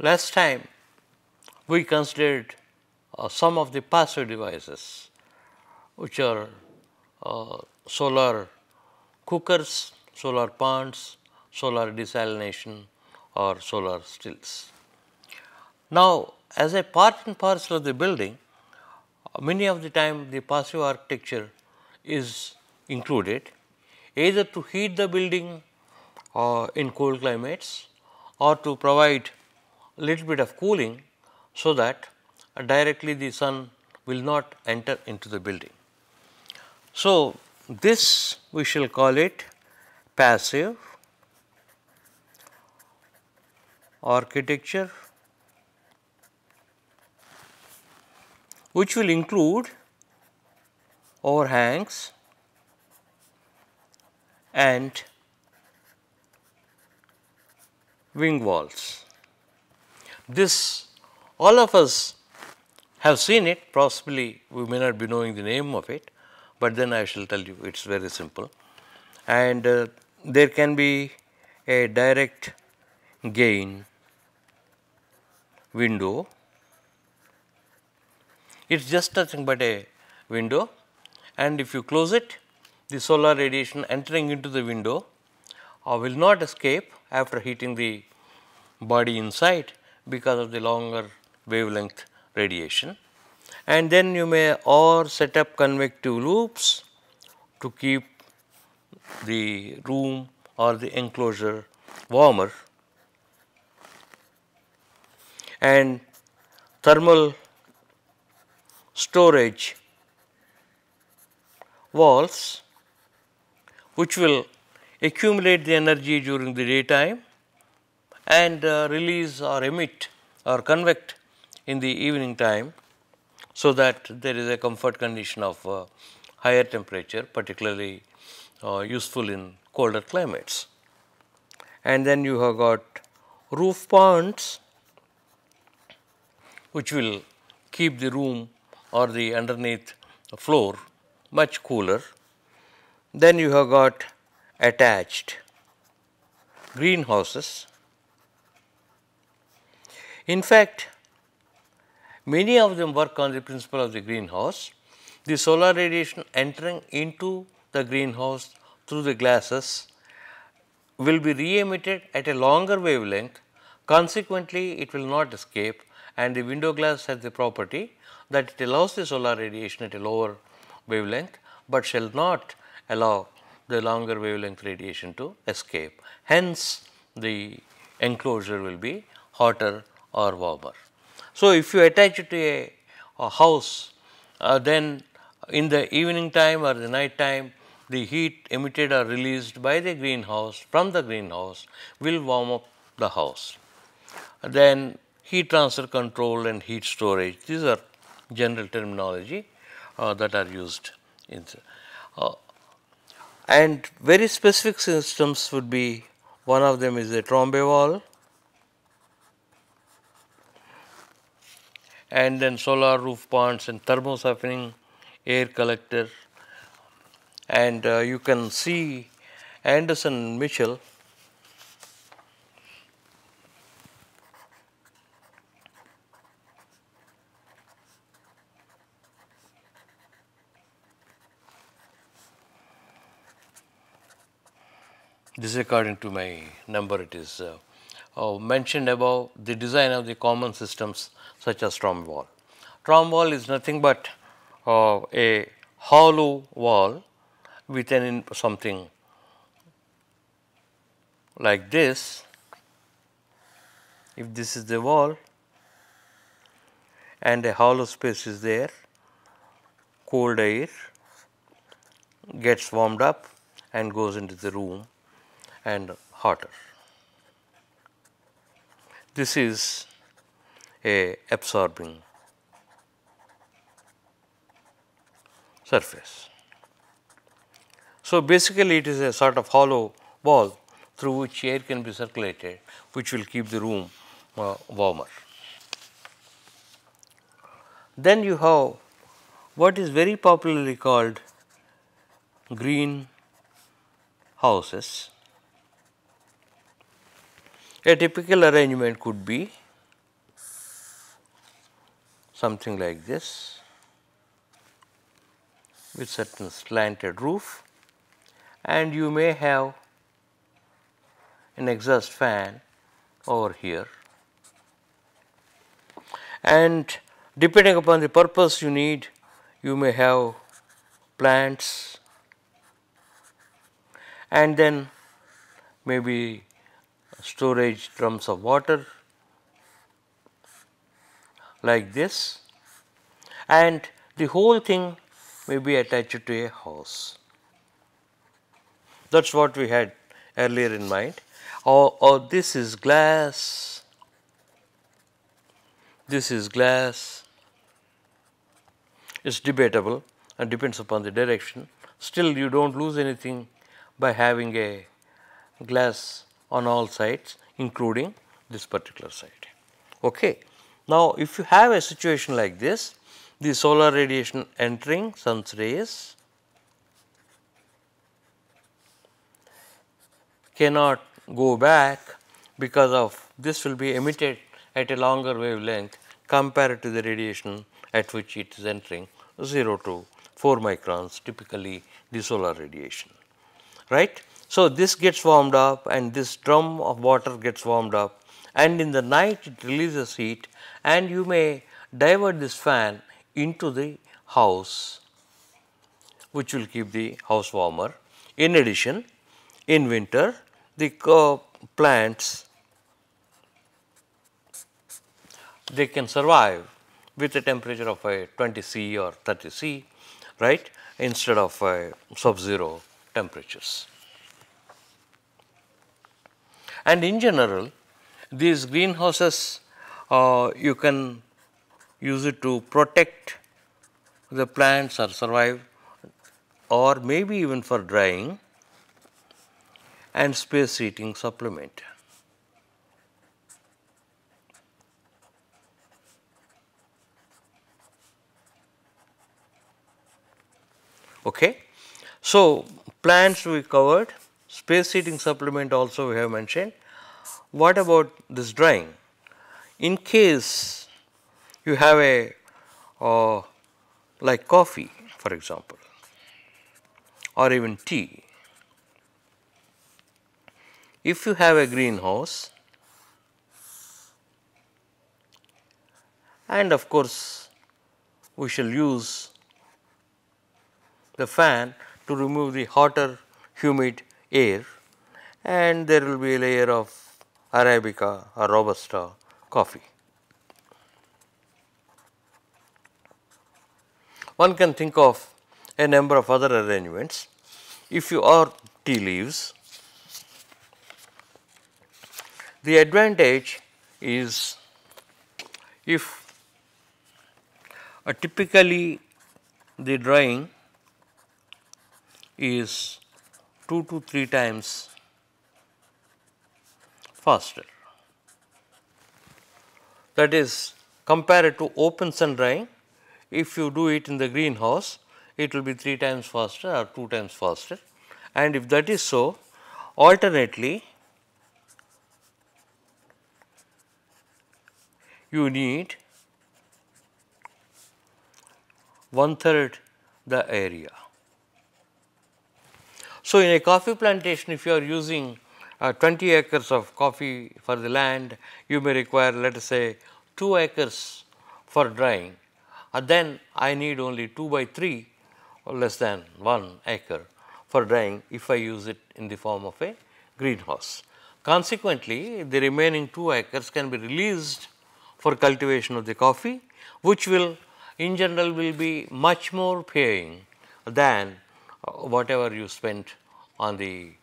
Last time we considered some of the passive devices, which are solar cookers, solar ponds, solar desalination or solar stills. Now, as a part and parcel of the building, many of the time the passive architecture is included either to heat the building in cold climates or to provide a little bit of cooling, so that directly the sun will not enter into the building. So, this we shall call it passive architecture, which will include overhangs and wing walls. This all of us have seen it, possibly we may not be knowing the name of it, but then I shall tell you it is very simple. And there can be a direct gain window. It is just nothing but a window, and if you close it, the solar radiation entering into the window will not escape after heating the body inside because of the longer wavelength radiation. And then you may or set up convective loops to keep the room or the enclosure warmer, and thermal storage walls, which will accumulate the energy during the daytime and release or emit or convect in the evening time, so that there is a comfort condition of higher temperature, particularly useful in colder climates. And then you have got roof ponds, which will keep the room or the underneath floor much cooler. Then you have got attached greenhouses. In fact, many of them work on the principle of the greenhouse. The solar radiation entering into the greenhouse through the glasses will be re-emitted at a longer wavelength. Consequently, it will not escape, and the window glass has the property that it allows the solar radiation at a lower wavelength, but shall not allow the longer wavelength radiation to escape. Hence, the enclosure will be hotter or warmer. So, if you attach it to a house, then in the evening time or the night time, the heat emitted or released by the greenhouse from the greenhouse will warm up the house. Then heat transfer control and heat storage, these are general terminology that are used in and very specific systems would be, one of them is a trombe wall, and then solar roof ponds and thermosiphon air collector. And you can see Anderson Mitchell this is according to my number, it is mentioned above the design of the common systems such as trombe wall. Trombe wall is nothing but a hollow wall with something like this. If this is the wall and a hollow space is there, cold air gets warmed up and goes into the room and hotter. This is a absorbing surface. So, basically it is a sort of hollow wall through which air can be circulated, which will keep the room warmer. Then you have what is very popularly called green houses. A typical arrangement could be something like this with certain slanted roof, and you may have an exhaust fan over here, and depending upon the purpose you need, you may have plants, and then maybe storage drums of water like this, and the whole thing may be attached to a house. That is what we had earlier in mind. Or this is glass, this is glass. It is debatable and depends upon the direction. Still, you do not lose anything by having a glass on all sides, including this particular side. Okay. Now, if you have a situation like this, the solar radiation entering sun's rays cannot go back, because of this will be emitted at a longer wavelength compared to the radiation at which it is entering, 0 to 4 microns typically the solar radiation, right. So, this gets warmed up and this drum of water gets warmed up, and in the night it releases heat, and you may divert this fan into the house, which will keep the house warmer. In addition, in winter the plants, they can survive with a temperature of 20 C or 30 C, right, instead of sub-zero temperatures. And in general, these greenhouses, you can use it to protect the plants or survive, or maybe even for drying and space heating supplement. Okay. So, plants we covered, space heating supplement also we have mentioned. What about this drying? In case you have a like coffee, for example, or even tea, if you have a greenhouse, and of course we shall use the fan to remove the hotter humid air, and there will be a layer of Arabica or Robusta coffee. One can think of a number of other arrangements. If you are tea leaves, the advantage is, if typically the drying is 2 to 3 times faster. That is, compared to open sun drying, if you do it in the greenhouse, it will be 3 times faster or 2 times faster. And if that is so, alternately you need 1/3 the area. So, in a coffee plantation, if you are using 20 acres of coffee for the land, you may require, let us say, 2 acres for drying, then I need only 2/3 or less than 1 acre for drying if I use it in the form of a greenhouse. Consequently, the remaining 2 acres can be released for cultivation of the coffee, which will in general will be much more paying than whatever you spent on the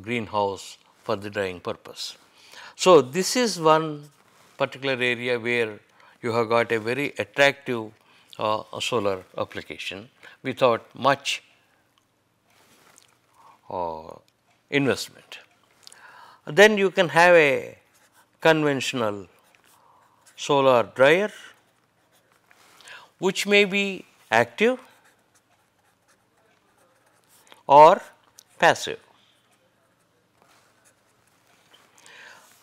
greenhouse for the drying purpose. So, this is one particular area where you have got a very attractive solar application without much investment. Then you can have a conventional solar dryer, which may be active or passive.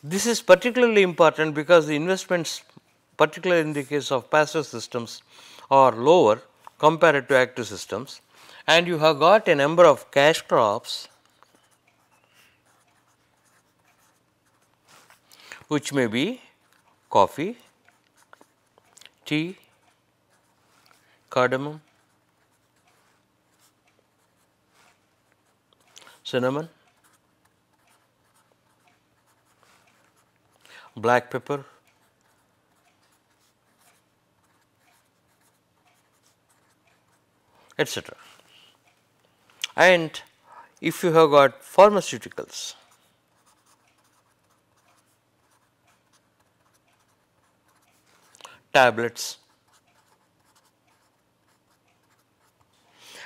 This is particularly important because the investments particularly in the case of passive systems, are lower compared to active systems, and you have got a number of cash crops which may be coffee, tea, cardamom, cinnamon, black pepper, etc. And if you have got pharmaceuticals, tablets,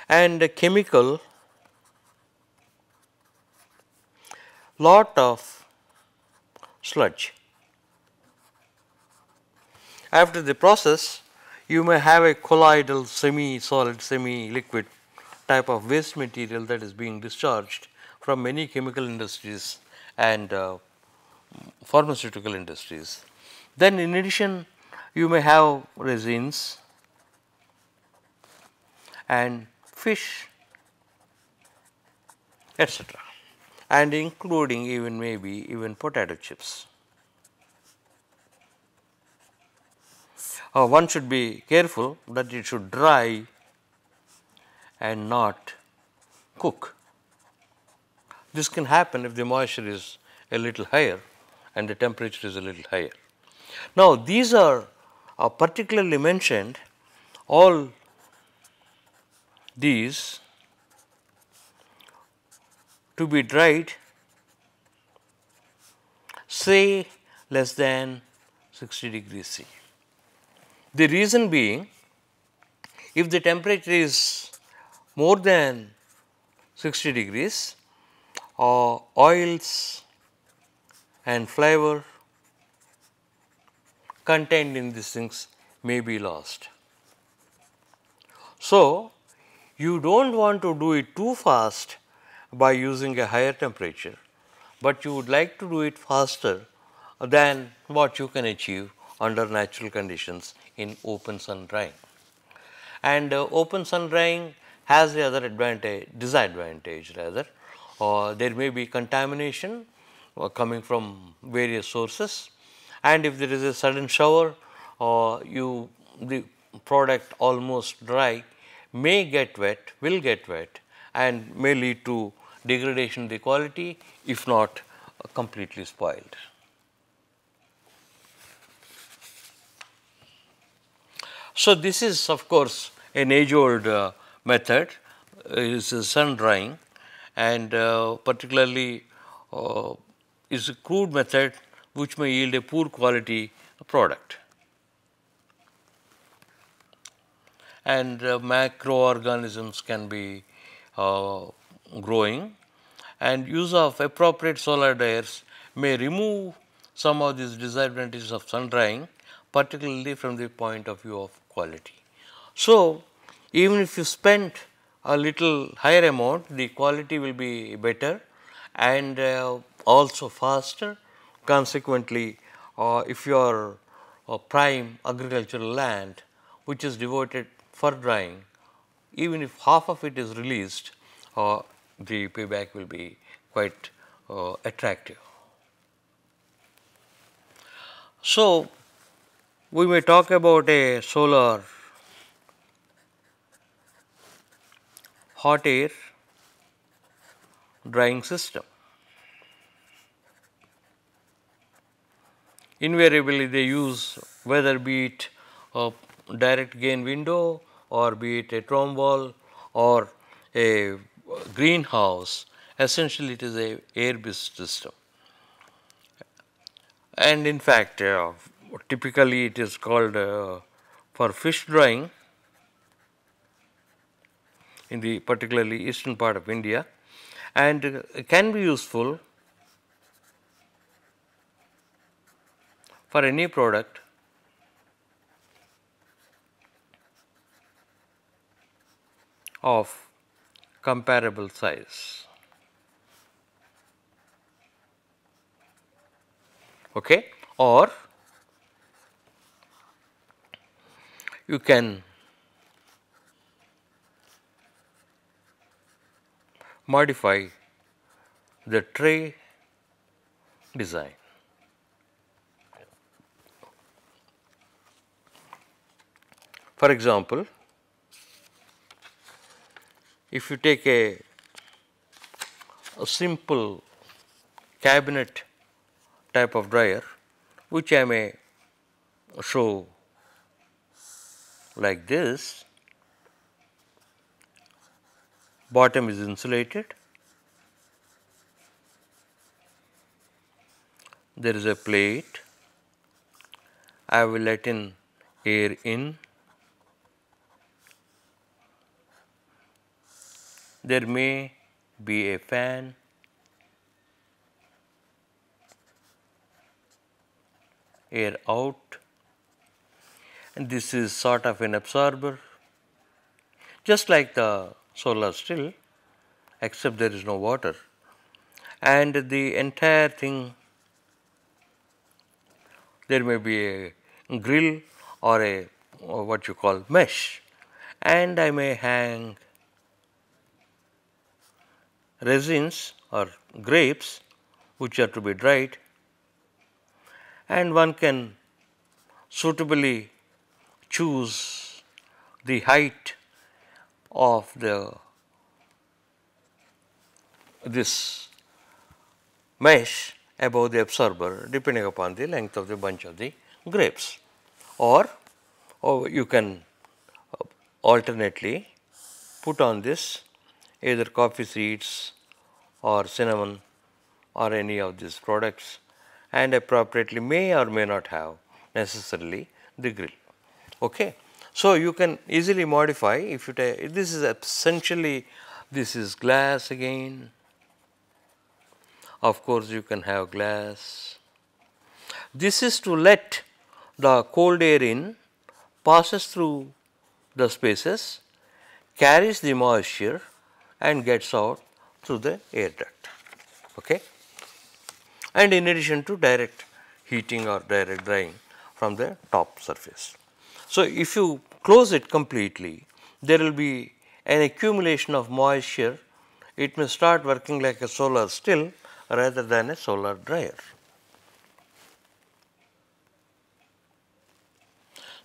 and a chemical, lot of sludge. After the process, you may have a colloidal, semi-solid, semi-liquid type of waste material that is being discharged from many chemical industries and pharmaceutical industries. Then in addition, you may have resins and fish, etc., and including even maybe even potato chips. One should be careful that it should dry and not cook. This can happen if the moisture is a little higher and the temperature is a little higher. Now, these are particularly mentioned, all these to be dried say less than 60 degrees C. The reason being, if the temperature is more than 60 degrees, oils and flavor contained in these things may be lost. So, you do not want to do it too fast by using a higher temperature, but you would like to do it faster than what you can achieve under natural conditions in open sun drying. And open sun drying has the other disadvantage rather, there may be contamination coming from various sources, and if there is a sudden shower, the product almost dry may get wet, will get wet, and may lead to degradation of the quality, if not completely spoiled. So, this is of course an age old method, is sun drying, and particularly is a crude method which may yield a poor quality product. And microorganisms can be growing, and use of appropriate solar dryers may remove some of these disadvantages of sun drying, particularly from the point of view of quality. So, even if you spend a little higher amount, the quality will be better and also faster. Consequently, if your prime agricultural land which is devoted for drying, even if half of it is released, the payback will be quite attractive. So, we may talk about a solar hot air drying system. Invariably, they use, whether be it a direct gain window or be it a trombe wall or a greenhouse, essentially it is a air based system. And in fact, typically it is called for fish drying in the particularly eastern part of India, and can be useful for any product of comparable size. Okay? Or you can modify the tray design. For example, if you take a simple cabinet type of dryer, which I may show like this, bottom is insulated, there is a plate, I will let in air in, there may be a fan, air out, and this is sort of an absorber, just like the solar still, except there is no water, and the entire thing, there may be a grill or a what you call mesh, and I may hang resins or grapes which are to be dried, and one can suitably choose the height of this mesh above the absorber depending upon the length of the bunch of the grapes, or you can alternately put on this either coffee seeds or cinnamon or any of these products, and appropriately may or may not have necessarily the grill. Okay. So, you can easily modify if you take, this is essentially, this is glass again, of course you can have glass. This is to let the cold air in, passes through the spaces, carries the moisture and gets out through the air duct. Okay. And in addition to direct heating or direct drying from the top surface. So, if you close it completely, there will be an accumulation of moisture. It may start working like a solar still rather than a solar dryer.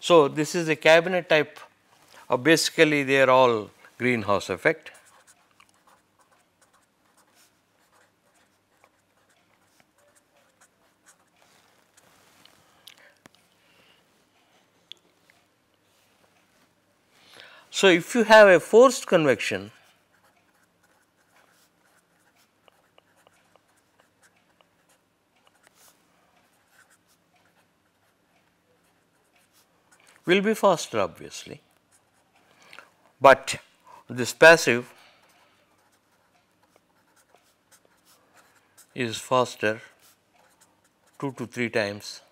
So, this is a cabinet type, basically they are all greenhouse effect. So, if you have a forced convection, will be faster obviously, but this passive is faster 2 to 3 times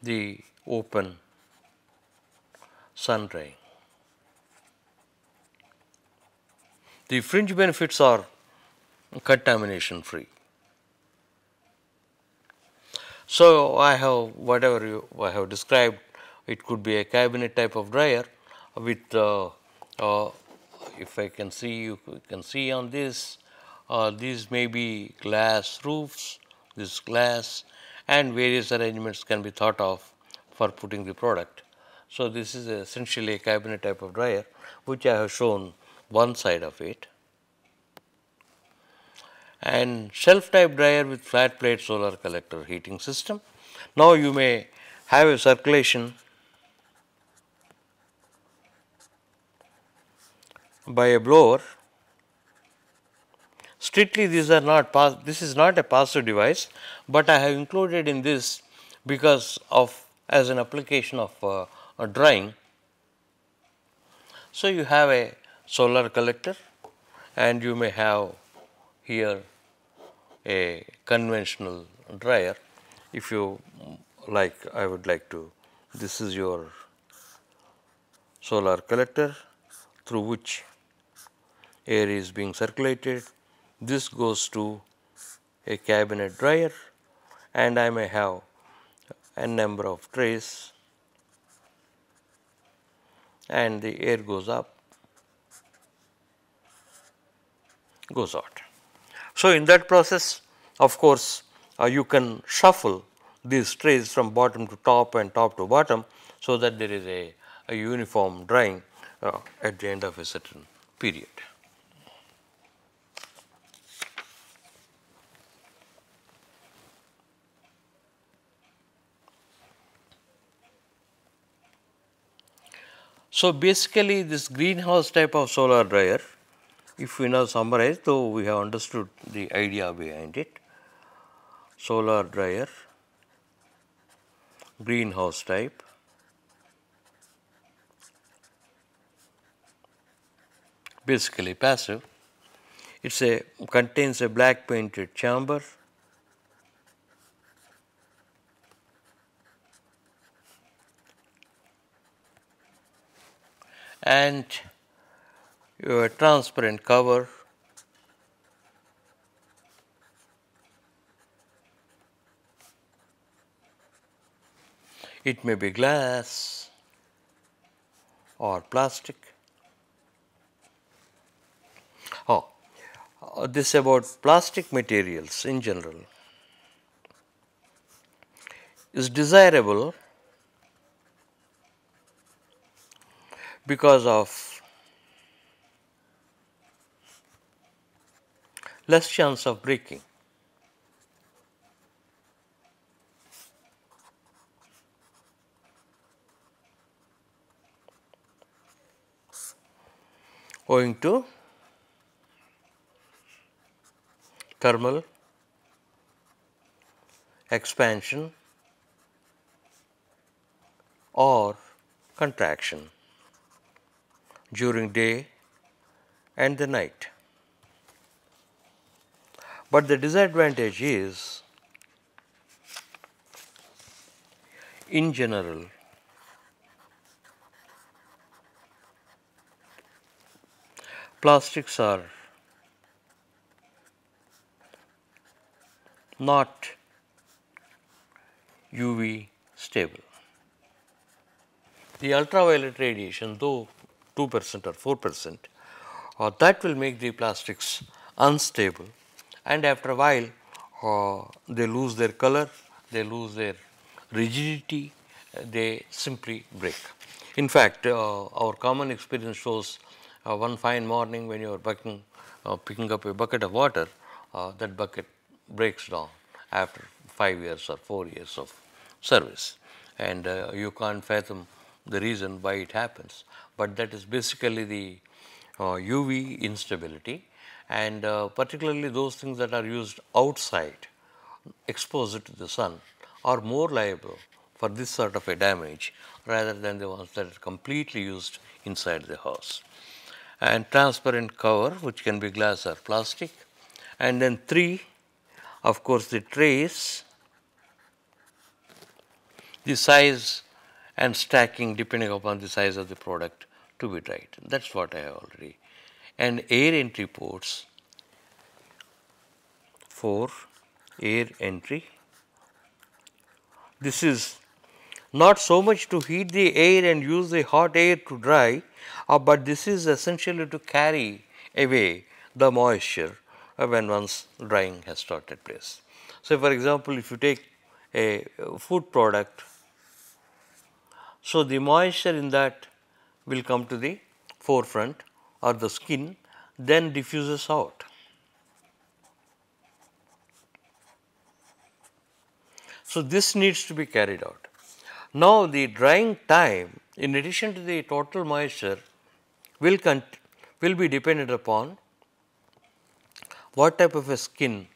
the open sun drying. The fringe benefits are contamination free. So, I have whatever I have described, it could be a cabinet type of dryer with if I can see, you can see on this, these may be glass roofs, this glass, and various arrangements can be thought of for putting the product. So, this is essentially a cabinet type of dryer which I have shown one side of it, and shelf type dryer with flat plate solar collector heating system. Now, you may have a circulation by a blower. Strictly these are not this is not a passive device, but I have included in this because of as an application of drying. So, you have a solar collector and you may have here a conventional dryer. If you like, I would like to, this is your solar collector through which air is being circulated. This goes to a cabinet dryer, and I may have a number of trays and the air goes up, goes out. So, in that process, of course, you can shuffle these trays from bottom to top and top to bottom, so that there is a uniform drying at the end of a certain period. So, basically this greenhouse type of solar dryer, if we now summarize, though we have understood the idea behind it, solar dryer, greenhouse type, basically passive. It contains a black painted chamber, and a transparent cover, it may be glass or plastic. Oh, this about plastic materials in general is desirable because of less chance of breaking. Owing to thermal expansion or contraction during day and the night. But the disadvantage is, in general, plastics are not UV stable. The ultraviolet radiation, though 2% or 4%, that will make the plastics unstable, and after a while they lose their color, they lose their rigidity, they simply break. In fact, our common experience shows one fine morning when you are picking up a bucket of water, that bucket breaks down after 5 years or 4 years of service, and you can't fathom the reason why it happens, but that is basically the UV instability, and particularly those things that are used outside, exposed to the sun, are more liable for this sort of a damage rather than the ones that are completely used inside the house. And transparent cover, which can be glass or plastic, and then 3, of course, the trays, the size and stacking depending upon the size of the product to be dried. That is what I have already. And air entry ports for air entry. This is not so much to heat the air and use the hot air to dry, but this is essentially to carry away the moisture when once drying has started place. So, for example, if you take a food product, so the moisture in that will come to the forefront or the skin, then diffuses out. So, this needs to be carried out. Now, the drying time, in addition to the total moisture, will be dependent upon what type of a skin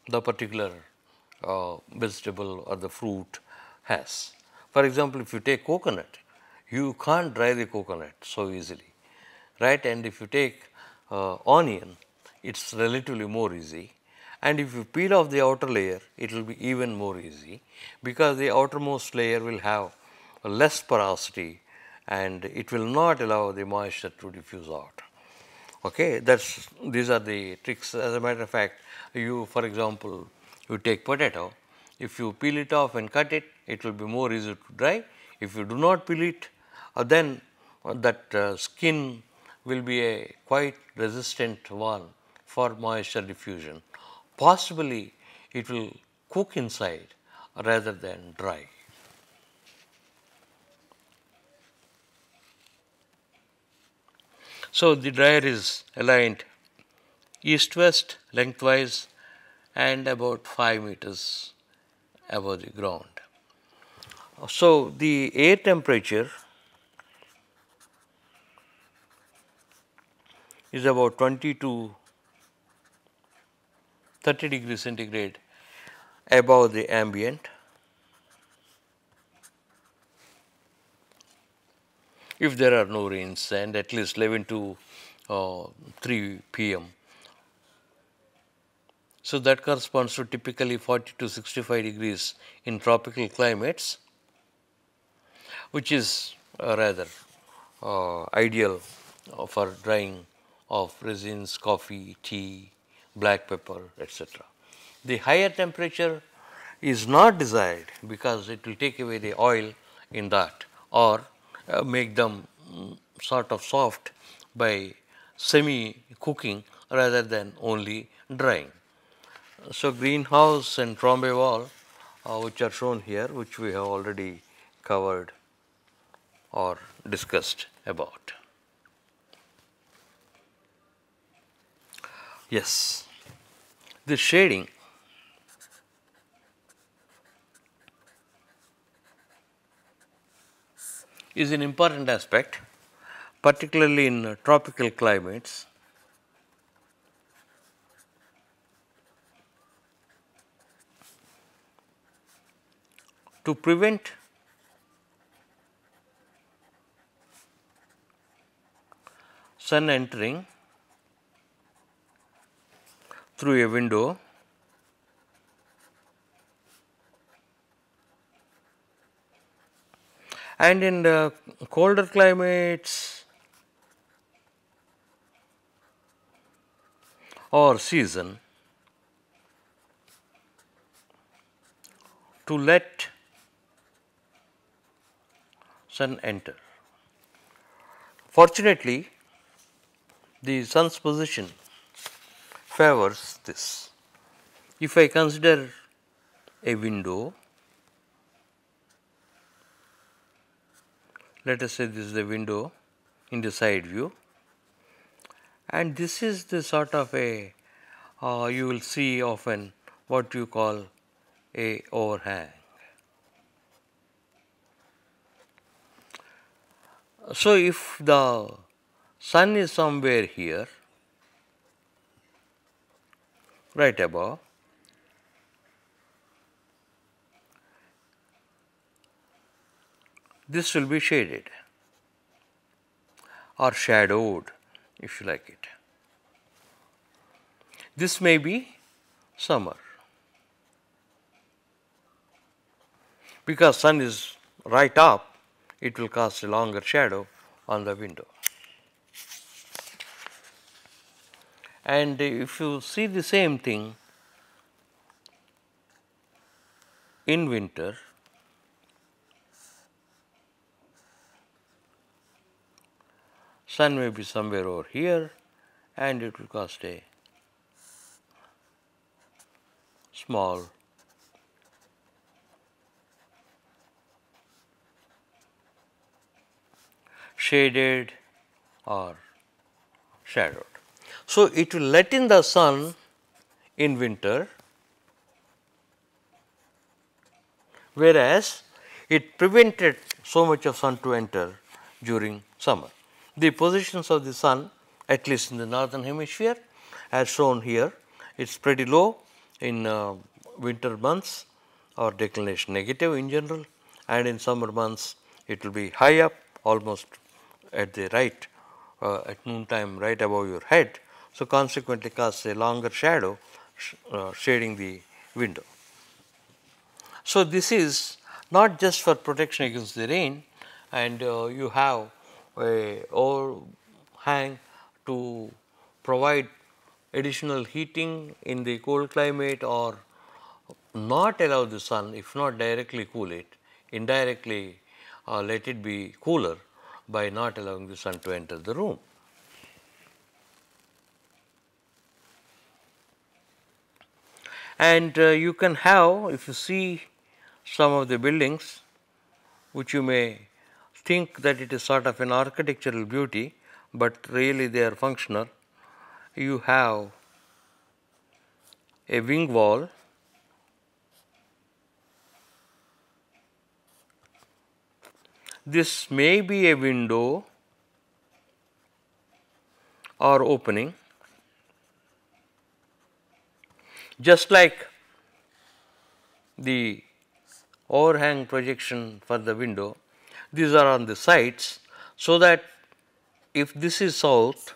the particular vegetable or the fruit has. For example, if you take coconut, you can't dry the coconut so easily, right? And if you take onion, it's relatively more easy. And if you peel off the outer layer, it will be even more easy, because the outermost layer will have less porosity and it will not allow the moisture to diffuse out. Okay, these are the tricks. As a matter of fact, for example, you take potato, if you peel it off and cut it, it will be more easy to dry. If you do not peel it, then that skin will be a quite resistant one for moisture diffusion. Possibly it will cook inside rather than dry. So, the dryer is aligned east-west lengthwise and about 5 meters above the ground. So, the air temperature is about 20 to 30 degrees centigrade above the ambient. If there are no rains and at least 11 to 3 p.m. So, that corresponds to typically 40 to 65 degrees in tropical climates, which is rather ideal for drying of resins, coffee, tea, black pepper, etc. The higher temperature is not desired because it will take away the oil in that or make them sort of soft by semi cooking rather than only drying. So, greenhouse and trombe wall which are shown here, which we have already covered or discussed about. Yes, the shading is an important aspect, particularly in tropical climates. To prevent sun entering through a window, and in the colder climates or season, to let sun enter. Fortunately, the sun's position favors this. If I consider a window, let us say this is the window in the side view, and this is the sort of a you will see often what you call a overhang. So, if the sun is somewhere here right above, this will be shaded or shadowed, if you like it. This may be summer because sun is right up, it will cast a longer shadow on the window. And if you see the same thing in winter, sun may be somewhere over here and it will cast a small shaded or shadowed. So, it will let in the sun in winter, whereas it prevented so much of sun to enter during summer. The positions of the sun, at least in the northern hemisphere, as shown here, it is pretty low in winter months or declination negative in general, and in summer months it will be high up almost at the right at noon time right above your head. So, consequently casts a longer shadow shading the window. So, this is not just for protection against the rain, and you have a overhang to provide additional heating in the cold climate or not allow the sun, if not directly cool it, indirectly let it be cooler by not allowing the sun to enter the room. And you can have, if you see some of the buildings, which you may think that it is sort of an architectural beauty, but really they are functional. You have a wing wall, this may be a window or opening, just like the overhang projection for the window. These are on the sides, so that if this is south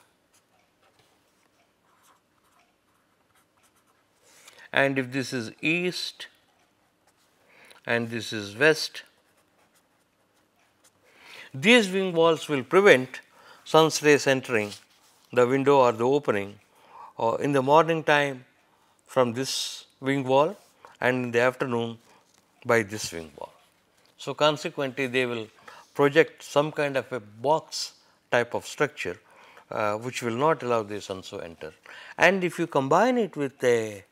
and if this is east and this is west, these wing walls will prevent sun's rays entering the window or the opening in the morning time from this wing wall, and in the afternoon by this wing wall. So, consequently, they will project some kind of a box type of structure which will not allow the sun to enter. And if you combine it with a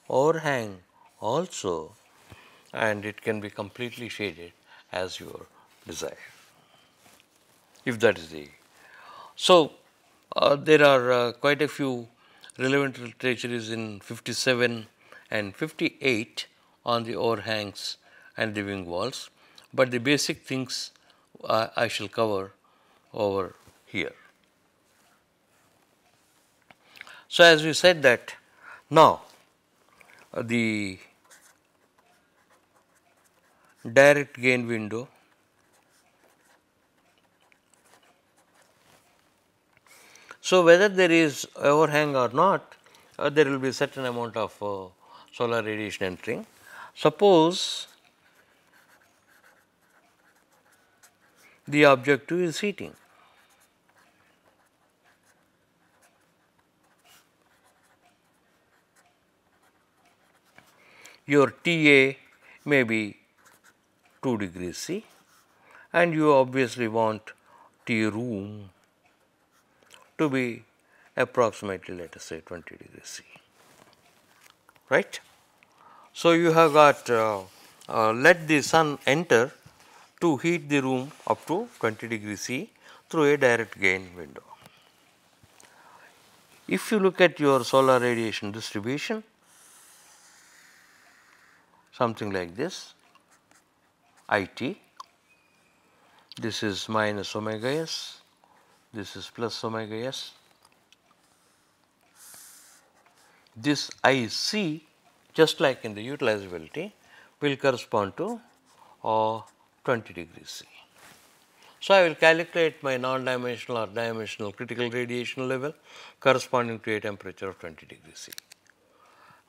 overhang also, and it can be completely shaded as your desire, if that is the. So, there are quite a few relevant literature is in 57 and 58 on the overhangs and the wing walls, but the basic things I shall cover over here. So, as we said that now the direct gain window so, whether there is overhang or not, there will be a certain amount of solar radiation entering. Suppose the objective is heating. Your TA may be 2 degrees C, and you obviously want T room to be approximately, let us say, 20 degrees C, right. So, you have got let the sun enter to heat the room up to 20 degrees C through a direct gain window. If you look at your solar radiation distribution, something like this, IT, this is minus omega s, this is plus omega s, this IC, just like in the utilizability, will correspond to 20 degrees C. So, I will calculate my non-dimensional or dimensional critical radiation level corresponding to a temperature of 20 degrees C.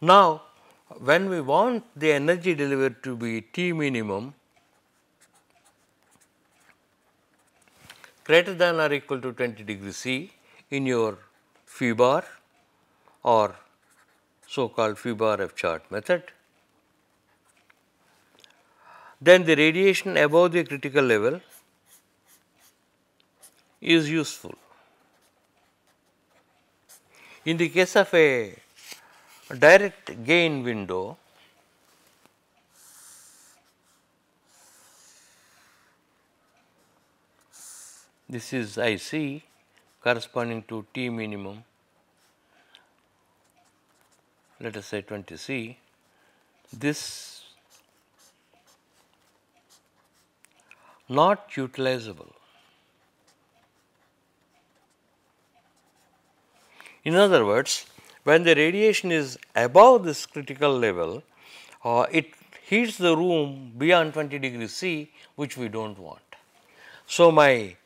Now, when we want the energy delivered to be T minimum greater than or equal to 20 degrees C in your phi bar or so called phi bar F chart method, then the radiation above the critical level is useful. In the case of a direct gain window, this is IC corresponding to T minimum, let us say 20 C, this not utilizable. In other words, when the radiation is above this critical level, it heats the room beyond 20 degrees C, which we do not want. So, my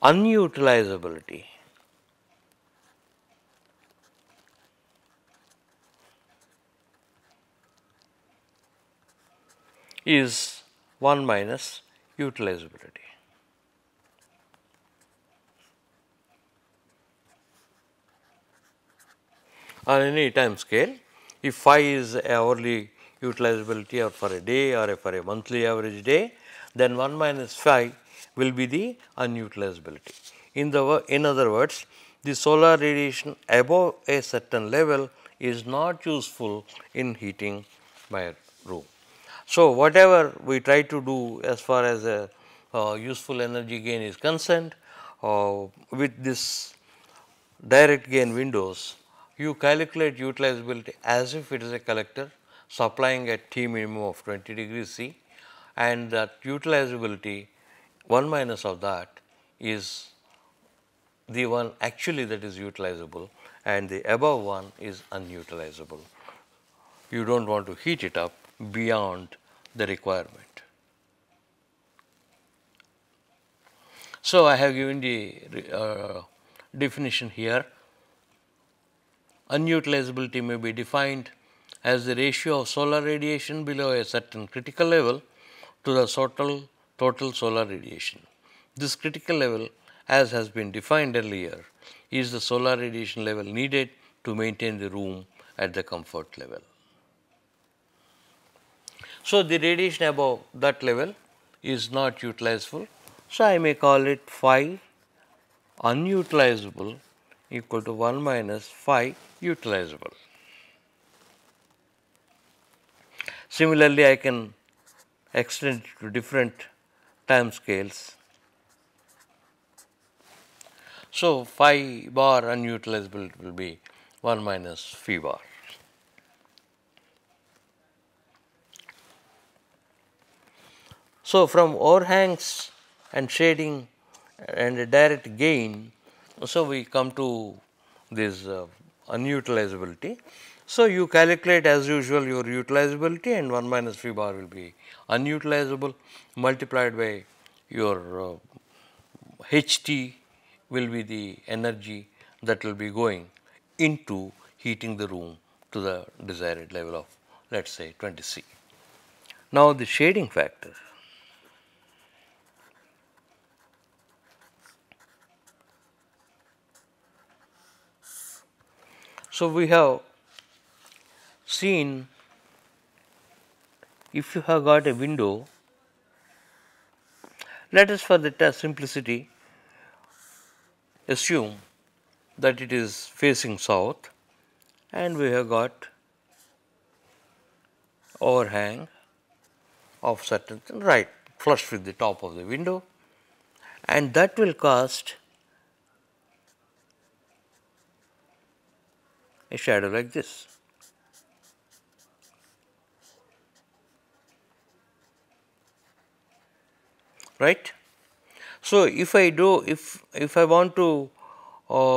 unutilizability is 1 minus utilizability. On any time scale, if phi is hourly utilizability or for a day or for a monthly average day, then 1 minus phi will be the unutilizability. In other words, the solar radiation above a certain level is not useful in heating my room. So, whatever we try to do as far as a useful energy gain is concerned, with this direct gain windows, you calculate utilizability as if it is a collector supplying at T minimum of 20 degrees C, and that utilizability 1 minus of that is the one actually that is utilizable, and the above one is unutilizable. You do not want to heat it up beyond the requirement. So, I have given the definition here. Unutilizability may be defined as the ratio of solar radiation below a certain critical level to the total solar radiation. This critical level, as has been defined earlier, is the solar radiation level needed to maintain the room at the comfort level. So, the radiation above that level is not utilizable. So, I may call it phi unutilizable equal to 1 minus phi utilizable. Similarly, I can extend it to different time scales. So, phi bar unutilizable will be 1 minus phi bar. So, from overhangs and shading and a direct gain, so we come to this unutilizability. So, you calculate as usual your utilizability, and 1 minus phi bar will be unutilizable multiplied by your HT will be the energy that will be going into heating the room to the desired level of, let us say, 20 C. Now, the shading factor. So, we have seen if you have got a window, let us for the simplicity assume that it is facing south, and we have got overhang of certain right flush with the top of the window, and that will cast a shadow like this. Right. So, if I want to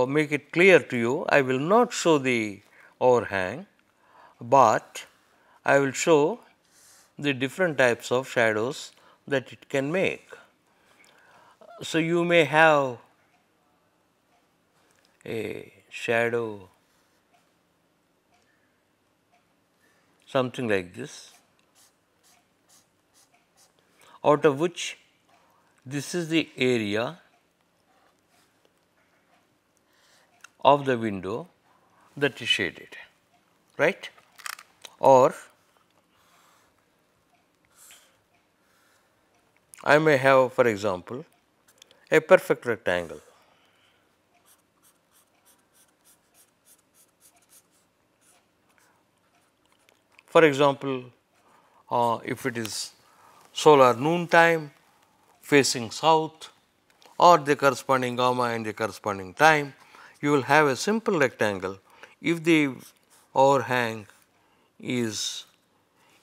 make it clear to you, I will not show the overhang, but I will show the different types of shadows that it can make. So, you may have a shadow something like this, out of which this is the area of the window that is shaded, right? Or I may have, for example, a perfect rectangle. For example, if it is solar noon time facing south, or the corresponding gamma and the corresponding time, you will have a simple rectangle. If the overhang is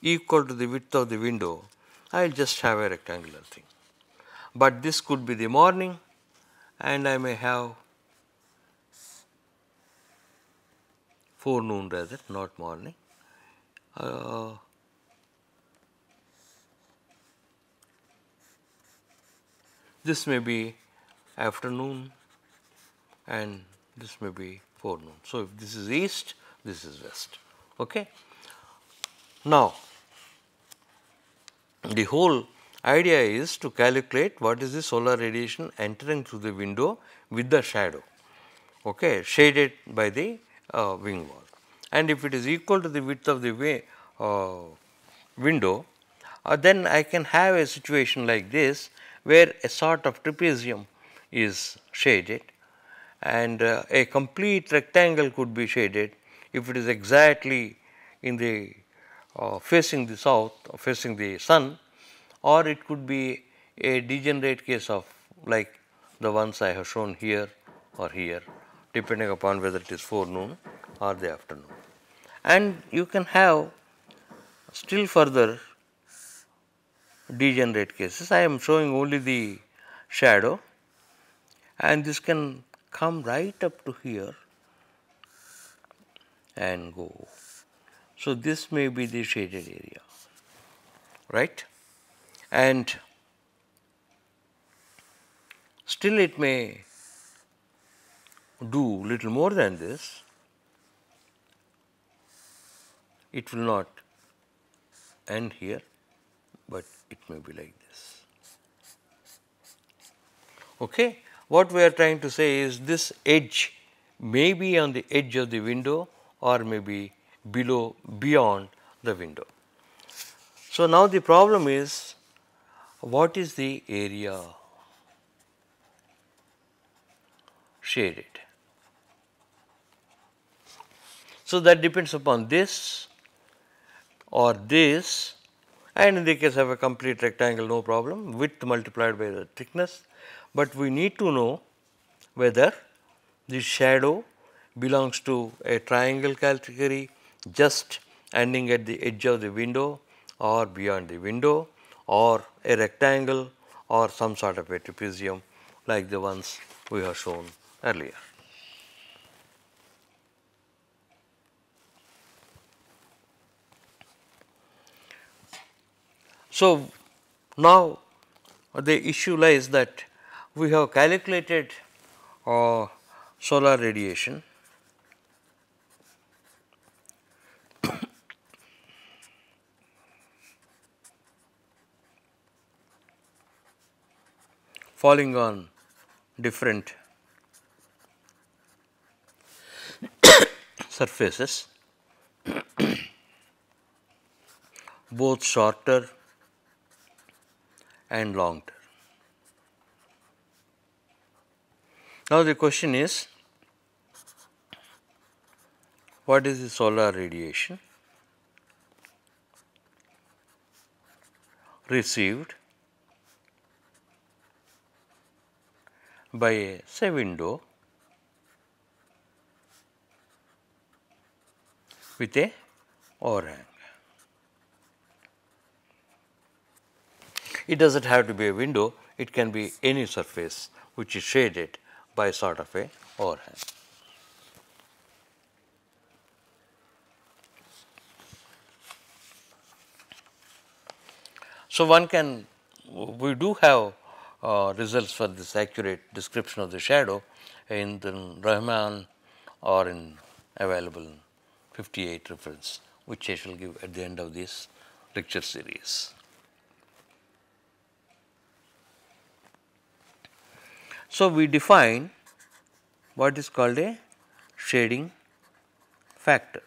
equal to the width of the window, I will just have a rectangular thing. But this could be the morning, and I may have forenoon rather, not morning. This may be afternoon, and this may be forenoon. So, if this is east, this is west. Okay. Now, the whole idea is to calculate what is the solar radiation entering through the window with the shadow, okay, shaded by the wing wall. And if it is equal to the width of the window, then I can have a situation like this, where a sort of trapezium is shaded, and a complete rectangle could be shaded if it is exactly in the facing the south, facing the sun, or it could be a degenerate case of like the ones I have shown here or here, depending upon whether it is forenoon or the afternoon. And you can have still further degenerate cases. I am showing only the shadow, and this can come right up to here and go. So, this may be the shaded area, right, and still it may do little more than this. It will not end here, but it may be like this. Okay. What we are trying to say is this edge may be on the edge of the window or may be below, beyond the window. So, now the problem is, what is the area shaded? So, that depends upon this or this, and in the case of a complete rectangle, no problem, width multiplied by the thickness, but we need to know whether the shadow belongs to a triangle category just ending at the edge of the window or beyond the window, or a rectangle or some sort of a trapezium like the ones we have shown earlier. So, now the issue lies that we have calculated solar radiation falling on different surfaces, both shorter and long term. Now, the question is, what is the solar radiation received by a, say, window with a overhang? It does not have to be a window, it can be any surface which is shaded by sort of a overhang. So, one can, we do have results for this accurate description of the shadow in the Rahman or in available 58 reference, which I shall give at the end of this lecture series. So, we define what is called a shading factor.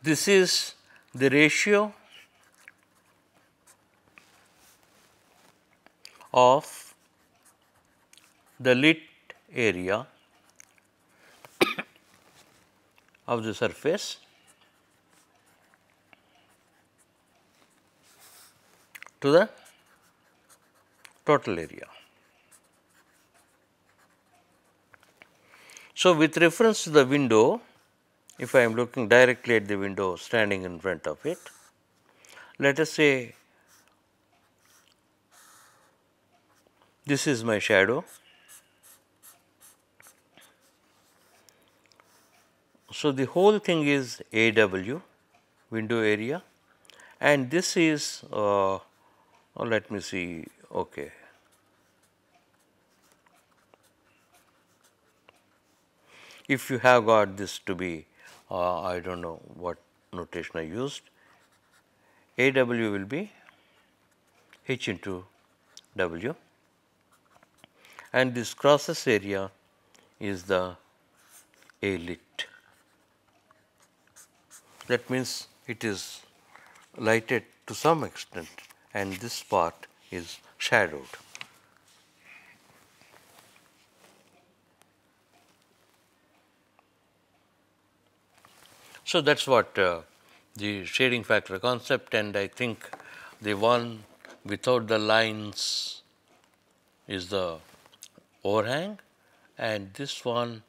This is the ratio of the lit area of the surface to the total area. So, with reference to the window, if I am looking directly at the window standing in front of it, let us say this is my shadow. So, the whole thing is AW, window area, and this is let me see, okay. If you have got this to be I do not know what notation I used, AW will be H into W, and this crosses area is the A lit. That means, it is lighted to some extent and this part is shadowed. So, that is what the shading factor concept, and I think the one without the lines is the overhang and this one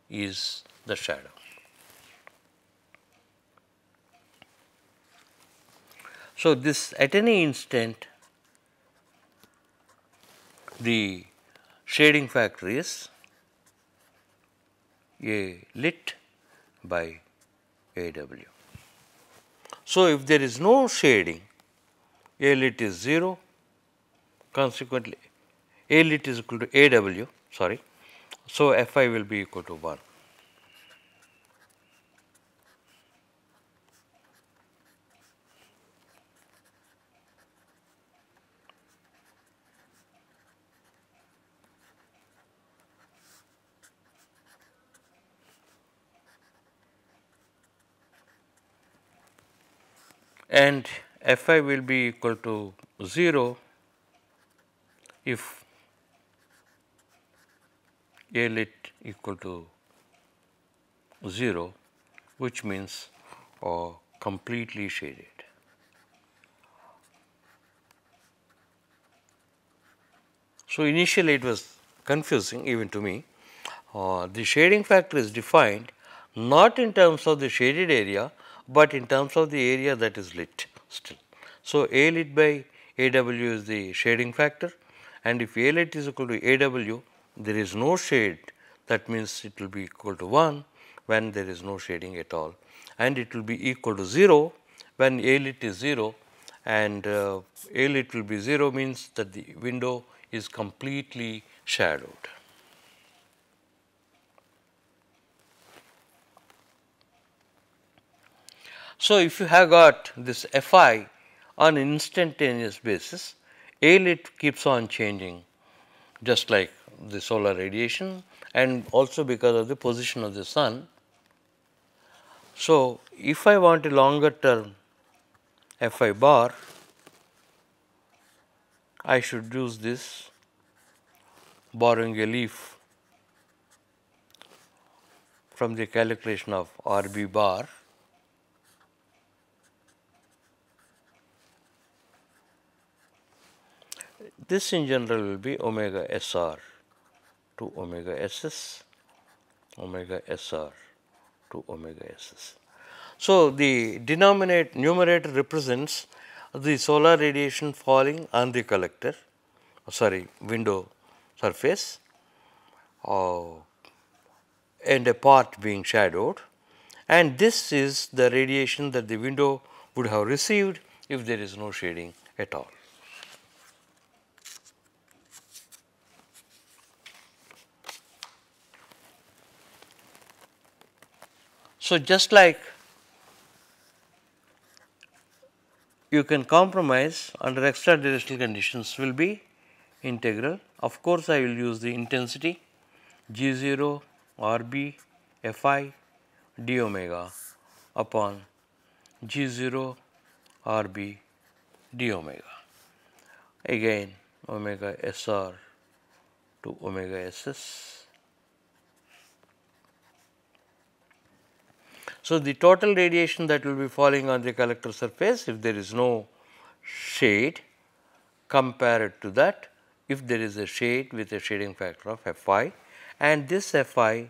is the shadow. So, this at any instant the shading factor is A lit by AW. So, if there is no shading, A lit is 0, consequently A lit is equal to AW, sorry. So, Fi will be equal to 1. And Fi will be equal to 0 if A lit equal to 0, which means completely shaded. So, initially it was confusing even to me. The shading factor is defined not in terms of the shaded area, but in terms of the area that is lit still. So, A lit by AW is the shading factor, and if A lit is equal to AW, there is no shade, that means it will be equal to 1 when there is no shading at all, and it will be equal to 0 when A lit is 0, and A lit will be 0 means that the window is completely shadowed. So, if you have got this Fi on an instantaneous basis, A lit keeps on changing just like the solar radiation and also because of the position of the sun. So, if I want a longer term Fi bar, I should use this, borrowing a leaf from the calculation of Rb bar. This in general will be omega SR to omega SS, omega SR to omega SS. So, the numerator represents the solar radiation falling on the collector, window surface, and a part being shadowed, and this is the radiation that the window would have received if there is no shading at all. So, just like you can compromise under extra directional conditions will be integral. Of course, I will use the intensity G0 Rb Fi d omega upon G0 Rb d omega, again omega Sr to omega Ss. So, the total radiation that will be falling on the collector surface if there is no shade compared to that if there is a shade with a shading factor of Fi, and this Fi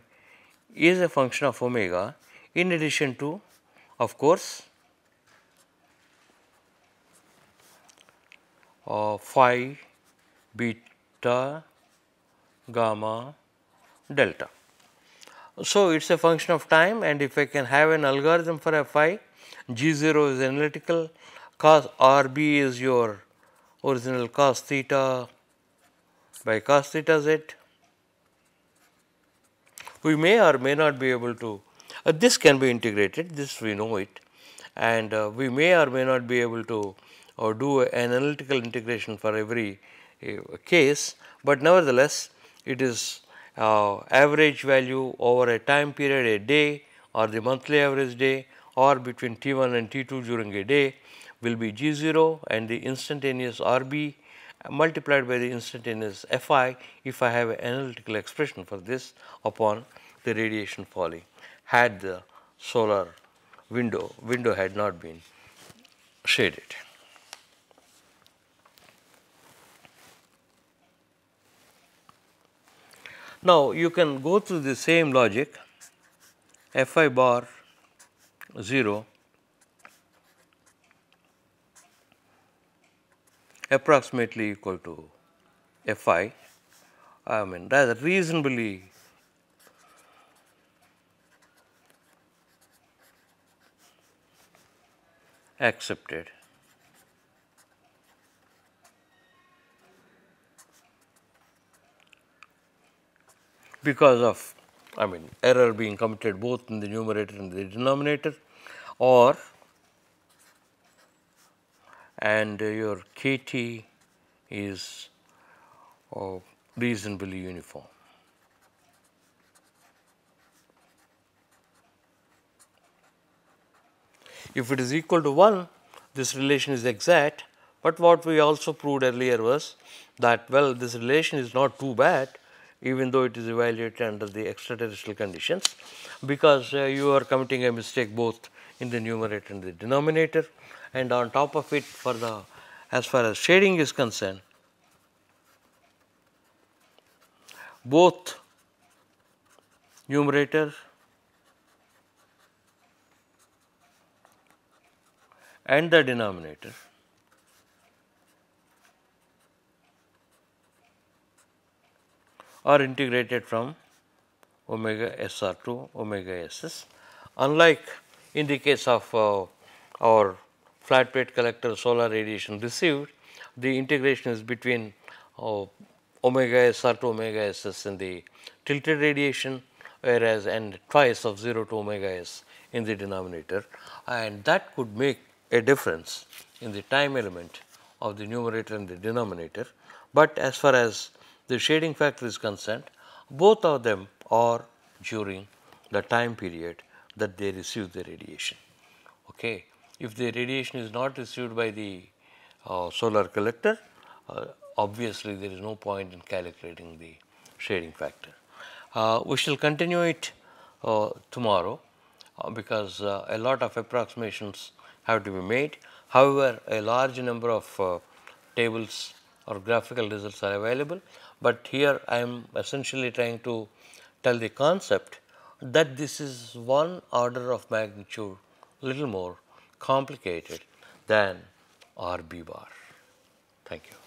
is a function of omega in addition to, of course, phi, beta, gamma, delta. So, it is a function of time, and if I can have an algorithm for Fi, G0 is analytical, cos Rb is your original cos theta by cos theta z. We may or may not be able to, this can be integrated, this we know it, and we may or may not be able to do an analytical integration for every case, but nevertheless it is average value over a time period, a day or the monthly average day or between T1 and T2 during a day, will be G0 and the instantaneous RB multiplied by the instantaneous Fi if I have an analytical expression for this upon the radiation falling had the solar window had not been shaded. Now, you can go through the same logic Fi bar 0 approximately equal to Fi, I mean rather reasonably accepted. Because of error being committed both in the numerator and the denominator, or and your Kt is reasonably uniform. If it is equal to 1, this relation is exact, but what we also proved earlier was that, well, this relation is not too bad even though it is evaluated under the extraterrestrial conditions, because you are committing a mistake both in the numerator and the denominator, and on top of it, for the as far as shading is concerned, both numerator and the denominator are integrated from omega SR to omega SS. Unlike in the case of our flat plate collector solar radiation received, the integration is between omega SR to omega SS in the tilted radiation, whereas and twice of 0 to omega S in the denominator, and that could make a difference in the time element of the numerator and the denominator. But as far as the shading factor is concerned, both of them are during the time period that they receive the radiation. Okay. If the radiation is not received by the solar collector, obviously there is no point in calculating the shading factor. We shall continue it tomorrow because a lot of approximations have to be made. However, a large number of tables or graphical results are available, but here I am essentially trying to tell the concept that this is one order of magnitude little more complicated than RB bar. Thank you.